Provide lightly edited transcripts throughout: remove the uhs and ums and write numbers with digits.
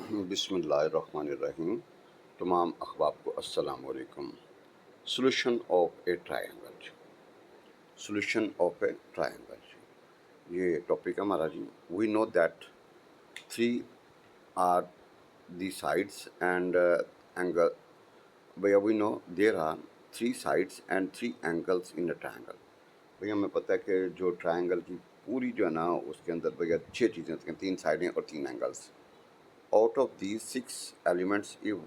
بسم اللہ الرحمن الرحیم. تمام احباب کو السلام علیکم. Solution of a triangle. Solution of a triangle یہ ٹاپک ہمارا جی. We know that three are the sides and angle. بھیا we know there are three sides and three angles in a triangle. بھیا ہمیں پتہ ہے کہ جو ٹرائنگل کی پوری جو ہے نا اس کے اندر بھیا 6 چیزیں ہوتی ہیں، 3 سائڈیں اور 3 angles. Out of these 6 elements, if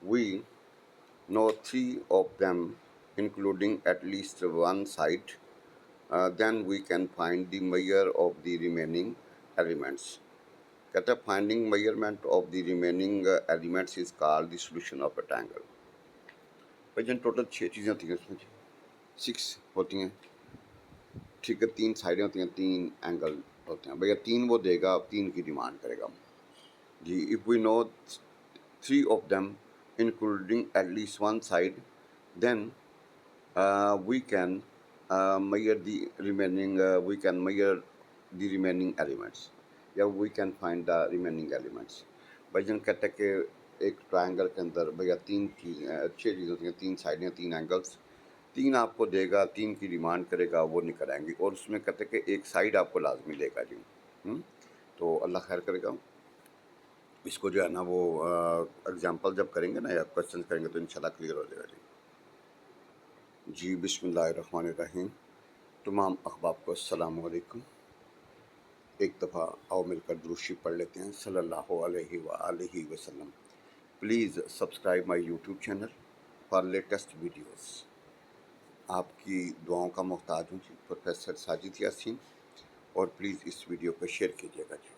we know 3 of them, including at least one side, then we can find the measure of the remaining elements. کہتا ہے finding measurement of the remaining elements is called the solution of a triangle. بھائی جن total 6 چیزیں ہوتی ہیں اس میں 6 ہوتی ہیں، ٹھیک ہے. 3 سائڈیں ہوتی ہیں، 3 اینگل ہوتے ہیں. بھیا 3 وہ دے گا، 3 کی ڈیمانڈ کرے گا جی. if we know 3 of them including at least one side, then we can measure the remaining elements, یا we can find the remaining elements. بھائی جن کہتا ہے کہ ایک ٹرائنگل کے اندر بھیا 6 چیزیں ہوتی ہیں، 3 سائڈیں، 3 اینگلس. 3 آپ کو دے گا، 3 کی ڈیمانڈ کرے گا، وہ نکل آئیں گی. اور اس میں کہتے ہیں کہ ایک سائڈ آپ کو لازمی دے گا جی. تو اللہ خیر کرے گا. اس کو جو ہے نا وہ اگزامپل جب کریں گے نا یا کوشچن کریں گے تو انشاءاللہ کلیئر ہو جائے گا جی. بسم اللہ الرحمن الرحیم. تمام احباب کو السلام علیکم. ایک دفعہ آؤ مل کر درود شریف پڑھ لیتے ہیں صلی اللہ علیہ وآلہ وسلم. Please subscribe my YouTube channel for latest videos. آپ کی دعاؤں کا محتاج ہوں جی. پروفیسر ساجد یاسین. اور پلیز اس ویڈیو کو شیئر کیجیے گا جی.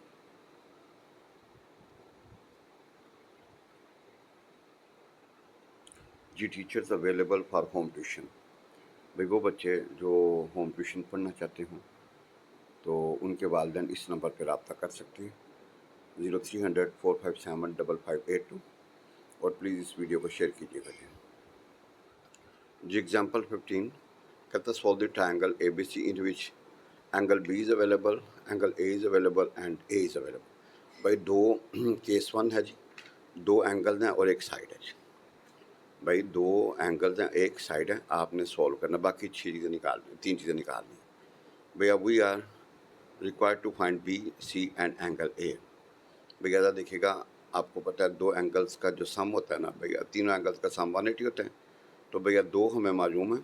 جی teachers available for home tuition. بھائی وہ بچے جو ہوم ٹیوشن پڑھنا چاہتے ہوں تو ان کے والدین اس نمبر پہ رابطہ کر سکتے ہیں 0300-457-5582. اور پلیز اس ویڈیو کو شیئر کیجیے گا جی. جی ایگزامپل 15 کہتا ہے solve the triangle A B C in which angle B is available, angle A is available and A is available. بھائی 2 کیس 1 ہے جی، 2 اینگل ہیں اور ایک سائڈ ہے جی. بھائی 2 اینگلز ہیں، ایک سائڈ ہے، آپ نے سولو کرنا، باقی 6 چیزیں نکالنی، 3 چیزیں نکالنی. بھیا we are required to find B C and angle A. بھیا ذرا دیکھیے گا، آپ کو پتہ ہے 2 اینگلس کا جو سم ہوتا ہے نا بھیا، تینوں اینگلس کا سم 180 ہوتا ہے. تو بھیا 2 ہمیں معلوم ہے،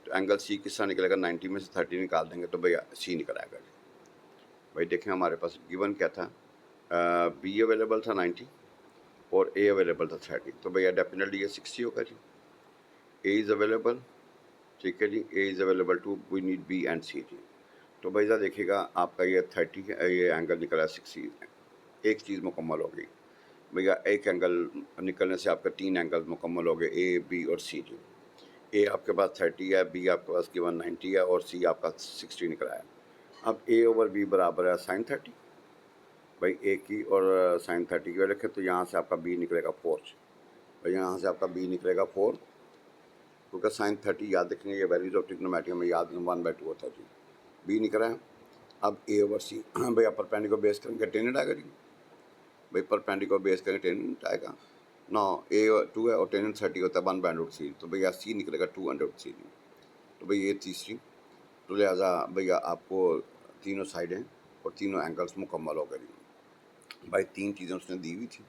تو اینگل سی کس طرح نکلے گا؟ 90 میں سے 30 نکال دیں گے تو بھیا سی نکل آئے گا جی. بھائی دیکھیں ہمارے پاس گیون کیا تھا، بی اویلیبل تھا 90 اور اے اویلیبل تھا 30. تو بھیا ڈیفینیٹلی یہ 60 ہوگا جی. اے از اویلیبل، ٹھیک ہے جی. A is available to we need B and C جی. تو بھائی ذرا دیکھیے گا آپ کا یہ 30 یہ اینگل نکلا 60. ایک چیز مکمل ہو گئی. بھیا ایک اینگل نکلنے سے آپ کا 3 اینگل مکمل ہو گئے، اے بی اور سی جی. اے آپ کے پاس 30 ہے، بی آپ کے پاس گیون 90 ہے اور سی آپ کا 60 نکلا ہے. اب اے اوور بی برابر ہے سائن 30. بھائی اے کی اور سائن 30 کی رکھیں تو یہاں سے آپ کا بی نکلے گا 4. بھائی یہاں سے آپ کا بی نکلے گا 4، کیونکہ سائن 30 یاد رکھیں گے، یہ ویلیوز آف ٹریگنومیٹری میں یاد 1/2 ہوتا ہے جی. بی نکلا ہے. اب اے اوور سی، بھائی آپ پرپینڈیکولر کو بیس کریں گے ٹینجنٹ آئے گا جی. بھائی پرپینڈیکولر کو بیس کریں گے ٹینجنٹ آئے گا نا. اے 2 ہے اور ٹینجنٹ 30 ہوتا ہے 1/√3. تو بھیا سی نکلے گا 2/3 جی. تو بھئی یہ تیسری. تو لہٰذا بھیا آپ کو تینوں سائڈیں اور تینوں اینگلس مکمل ہو گئے جی. بھائی 3 چیزیں اس نے دی ہوئی تھی،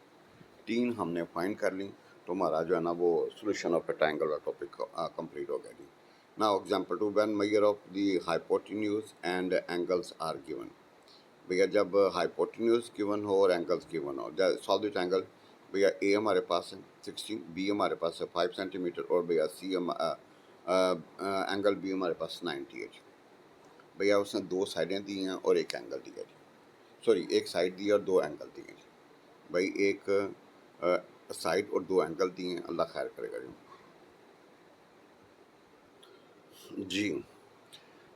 3 ہم نے فائنڈ کر لیں تو ہمارا جو ہے نا وہ سولوشن آف اے ٹرائنگل کا ٹاپک کمپلیٹ ہو گیا جی. Now example 2 when measure of the hypotenuse and angles are given. بھیا جب ہائپوٹینیوز گیون ہو اور اینگلس گیون ہو، سالو دی ٹرائنگل. بھیا اے ہمارے پاس ہے 60، بی ہمارے پاس ہے 5 سینٹی میٹر اور بھیا سی اینگل بی ہمارے پاس 90 ہے جی. بھیا اس نے 2 سائڈیں دی ہیں اور ایک اینگل دیا جی. سوری، ایک سائڈ دی اور 2 اینگل دیے جی. بھائی ایک سائڈ اور 2 اینگل دیے ہیں، اللہ خیر کرے گا جی. جی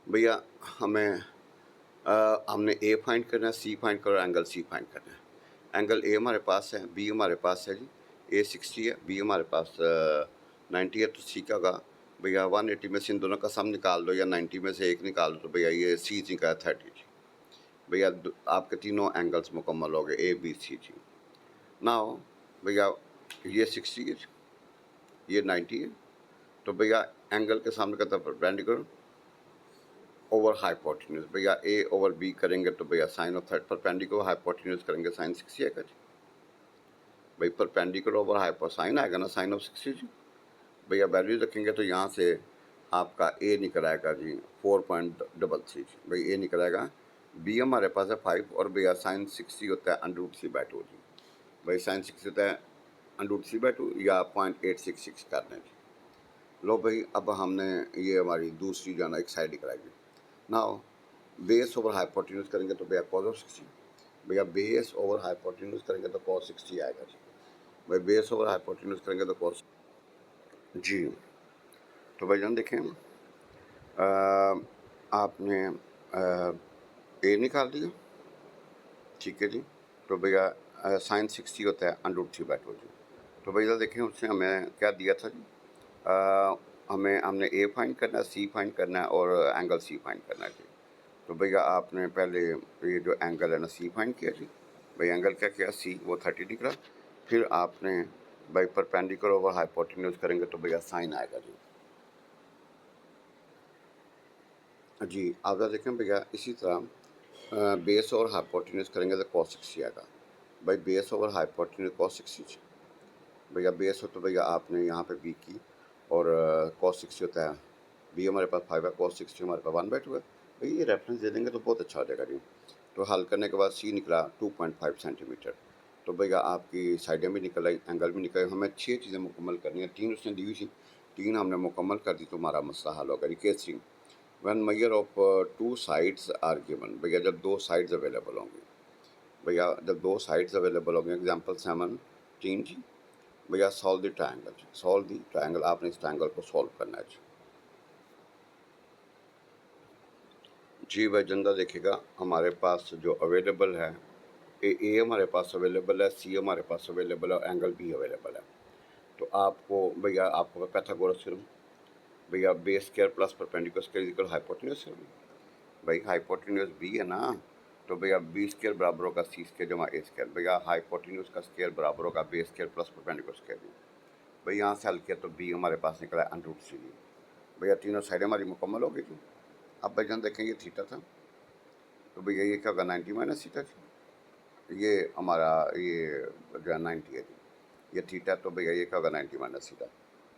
بھیا ہم نے اے فائنڈ کرنا ہے، سی فائنڈ کرنا ہے، اینگل سی فائنڈ کرنا ہے. اینگل اے ہمارے پاس ہے، بی ہمارے پاس ہے جی. اے 60 ہے، بی ہمارے پاس 90 ہے. تو سی کا ہوگا بھیا 180 میں سے ان دونوں کا سم نکال دو یا 90 میں سے ایک نکال دو تو بھیا یہ سی نکلا 30 جی. بھیا آپ کے تینوں اینگلس مکمل ہو گئے، اے بی سی جی. नाउ भैया ये 60 है, ये 90 है, तो भैया एंगल के सामने का परपेंडिकुलर ओवर हाइपोटेन्यूज, भैया ए ओवर बी करेंगे तो भैया sine of third perpendicular hypotenuse करेंगे साइन 60 आएगा जी। भाई परपेंडिकुलर ओवर हाइपो साइन आएगा ना, साइन ऑफ 60 जी। भैया वैल्यू रखेंगे तो यहाँ से आपका ए निकल आएगा जी 4.33। भाई ए निकल आएगा, बी हमारे पास है 5 और भैया साइन 60 होता है √3/2 जी। भाई साइन 60 होता है √3/2 या 0.866 करना है जी। लो भाई अब हमने ये हमारी दूसरी जो है ना एक साइड निकलाएगी। नाउ बेस ओवर हाइपोटेन्यूज करेंगे तो भैया cos ऑफ 60, भैया बेस ओवर हाइपोटेन्यूज करेंगे तो cos 60 आएगा जी। भाई बेस ओवर हाइपोटेन्यूज करेंगे तो cos जी। तो भाईजान देखें आपने ए निकाल दिया, ठीक है जी। तो भैया साइन 60 होता है √3/2 जी। तो भैया देखें उसने हमें क्या दिया था जी, हमने ए फाइंड करना है, सी फाइंड करना है और एंगल सी फाइंड करना है जी। तो भैया आपने पहले ये जो एंगल है ना सी फाइंड किया जी। भाई एंगल क्या किया, सी वो 30 निकला। फिर आपने भाई परपेंडिकुलर ओवर हाइपोटेन्यूज करेंगे तो भैया साइन आएगा जी। जी आप देखें भैया इसी तरह बेस और हाइपोटेन्यूज करेंगे तो cos 60 आएगा। भाई बेस ओवर हाइपोटेन्यूज cos 60, भैया बेस हो तो भैया आपने यहाँ पे बी की और cos 60 होता है, बी हमारे पास 5 है, cos 60 हमारे पास 1/2 है। भाई ये रेफरेंस दे देंगे तो बहुत अच्छा हो जाएगा जी। तो हल करने के बाद सी निकला 2.5 सेंटीमीटर। तो भैया आपकी साइडें भी निकल आई, एंगल भी निकल आई। हमें 6 चीज़ें मुकम्मल करनी है, 3 उसने दी हुई थी, 3 हमने मुकम्मल कर दी तो हमारा मसला हल होगा। Case 3 one measure of 2 sides are given, भैया जब 2 साइड्स अवेलेबल होंगी, भैया जब 2 साइड्स अवेलेबल होंगे, एग्जाम्पल 7 जी। भैया solve the triangle, solve the triangle, आपने इस ट्रायंगल को सॉल्व करना है जी। भाई जंदा देखिएगा हमारे पास जो अवेलेबल है, ए हमारे पास अवेलेबल है, सी हमारे पास अवेलेबल है, एंगल बी अवेलेबल है। तो आपको भैया आपको पैथागोरस थ्योरम, भैया base square plus perpendicular square equal hypotenuse theorem. भाई हाइपोटेन्यूज बी है ना, तो भैया बी स्क्वायर बराबर होगा सी स्क्वायर जमा ए स्क्वायर। भैया हाइपोटेन्यूज का स्क्वायर बराबर होगा base square plus perpendicular square. भाई यहाँ से हल किया तो बी हमारे पास निकला है √3। भैया तीनों साइडें हमारी मुकम्मल हो गई थी। अब भाई जान देखें ये थीटा था, तो भैया ये क्या होगा 90 माइनस थीटा थी। ये हमारा ये जो है 90 है जी, ये थीटा, तो भैया ये क्या होगा 90 माइनस थीटा।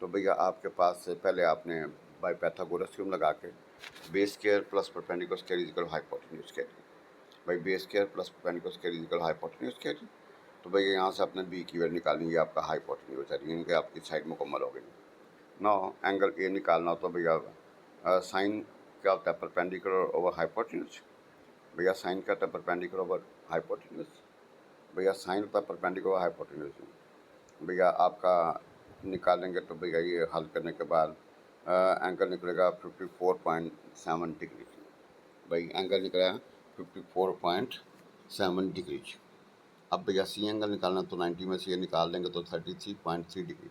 तो भैया आपके पास पहले आपने बाई पैथागोरस थ्योरम लगा के base square plus perpendicular square is equal hypotenuse square, भाई base square plus perpendicular square is equal hypotenuse square. तो भैया यहाँ से आपने बी की वैल्यू निकालनी है, आपका हाइपोटेन्यूज है, यानी कि आपकी साइड मुकम्मल हो गई। नौ एंगल ए निकालना हो तो भैया साइन क्या होता है परपेंडिकुलर ओवर हाइपोटेन्यूज, भैया साइन क्या होता है परपेंडिकुलर ओवर हाइपोटेन्यूज, भैया साइन होता है परपेंडिकुलर ओवर हाइपोटेन्यूज। भैया आपका निकालेंगे तो भैया ये हल करने के बाद एंगल निकलेगा 54.7 डिग्री। भाई एंगल निकला 54.7 डिग्री। अब भैया सी एंगल निकालना तो 90 में से ये निकाल देंगे तो 33.3 डिग्री।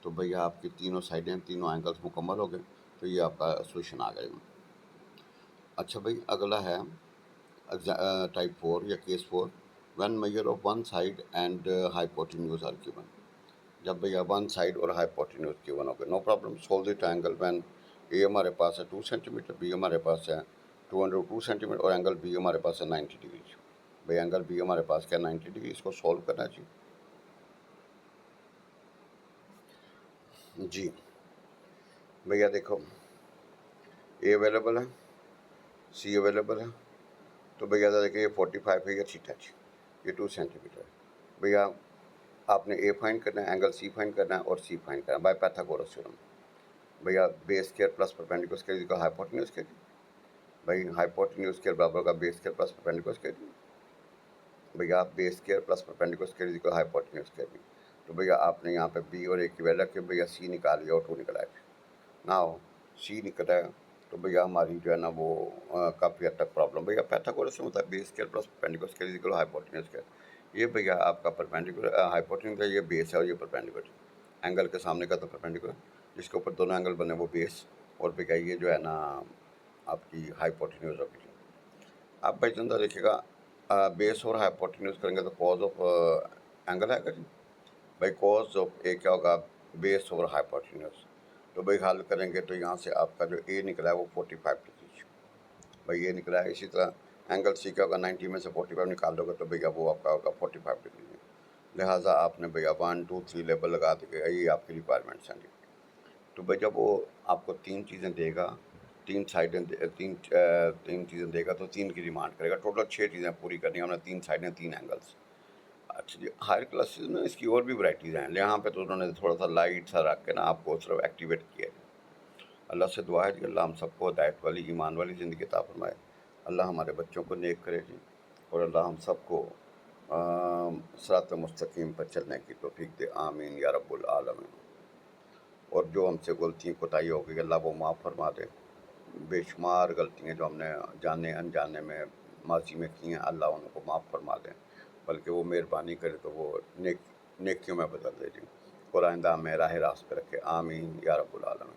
तो भैया आपकी तीनों साइडें तीनों एंगल्स मुकम्मल हो गए, तो ये आपका सोल्यूशन आ गया। अच्छा भाई अगला है टाइप 4 या case 4, when measure of one side and hypotenuse are given. जब भैया वन साइड और हाइपोटेन्यूज गिवन हो गए, no problem, solve the triangle when a हमारे पास है 2 सेंटीमीटर, बी हमारे पास है 202 सेंटीमीटर और एंगल बी हमारे पास है 90 डिग्री। भाई एंगल बी हमारे पास क्या 90 डिग्री, इसको सॉल्व करना चाहिए जी। भैया देखो ए अवेलेबल है, सी अवेलेबल है, तो भैया देखिए ये 45 है, ये थीटा है, ये 2 सेंटीमीटर है। भैया आपने ए फाइंड करना है, एंगल सी फाइंड करना है और सी फाइंड करना है बाय पैथागोरस थ्योरम। भैया base square plus perpendicular square equal hypotenuse square, भाई हाइपोटेन्यूज स्क्वायर बराबर होगा base square plus perpendicular square. भैया आप base square plus perpendicular square equal hypotenuse square. तो भैया आपने यहाँ पे बी और ए की वैल्यू रखी, भैया सी निकाल लिया और 2 निकला है। नाउ सी निकला है तो भैया हमारी जो है ना वो काफ़ी हद तक प्रॉब्लम, भैया पैथागोरस से मतलब base square plus perpendicular square equal hypotenuse square. ये भैया आपका परपेंडिकुलर हाइपोटेन्यूज का ये बेस है और ये परपेंडिकुलर, एंगल के सामने का तो परपेंडिकुलर, जिसके ऊपर दोनों एंगल बने वो बेस, और भैया ये जो है ना आपकी हाइपोटेन्यूज होगी। आप भाई चंदा देखिएगा बेस और हाइपोटेन्यूज करेंगे तो कॉज ऑफ एंगल आएगा जी भाई कॉस ऑफ ए क्या होगा, बेस ओवर हाइपोटेन्यूज। तो भाई हल करेंगे तो यहाँ से आपका जो ए निकला है वो 45 डिग्री भाई ये निकला है। इसी तरह एंगल सी क्या होगा, 90 में से 45 निकाल दोगे तो भैया वो आपका होगा 45 डिग्री। लिहाजा आपने भैया 1 2 3 लेबल लगा दी, यही आपकी रिक्वायरमेंट्स हैं। तो भाई जब वो आपको तीन चीज़ें देगा, तीन चीज़ें देगा तो तीन की डिमांड करेगा। टोटल 6 चीज़ें पूरी करनी है हमने, 3 साइडें 3 एंगल्स। अच्छा जी, हायर क्लासेस में इसकी और भी वैराइटीज़ हैं, यहाँ पे तो उन्होंने थोड़ा सा लाइट सा रख के ना आपको सिर्फ एक्टिवेट किया है। अल्लाह से दुआ है कि अल्लाह हम सबको हिदायत वाली ईमान वाली ज़िंदगी अता फरमाए। अल्लाह हमारे बच्चों को नेक करे जी, और अल्लाह हम सबको सिरात मुस्तकीम पर चलने की तौफीक दे, आमीन या रब्बुल आलमीन। और जो हमसे गलतियाँ कोताही हो गई अल्लाह वो माफ़ फरमा दे। बेशुमार गलतियाँ जो हमने जाने अनजाने में माजी में की हैं, अल्लाह उनको माफ़ फरमा दें, बल्कि वो मेहरबानी करे तो वो नेकियों में बदल दे जी, और आइंदा हमें राह रास्त पे रखे, आमीन या रब्बुल आलमीन।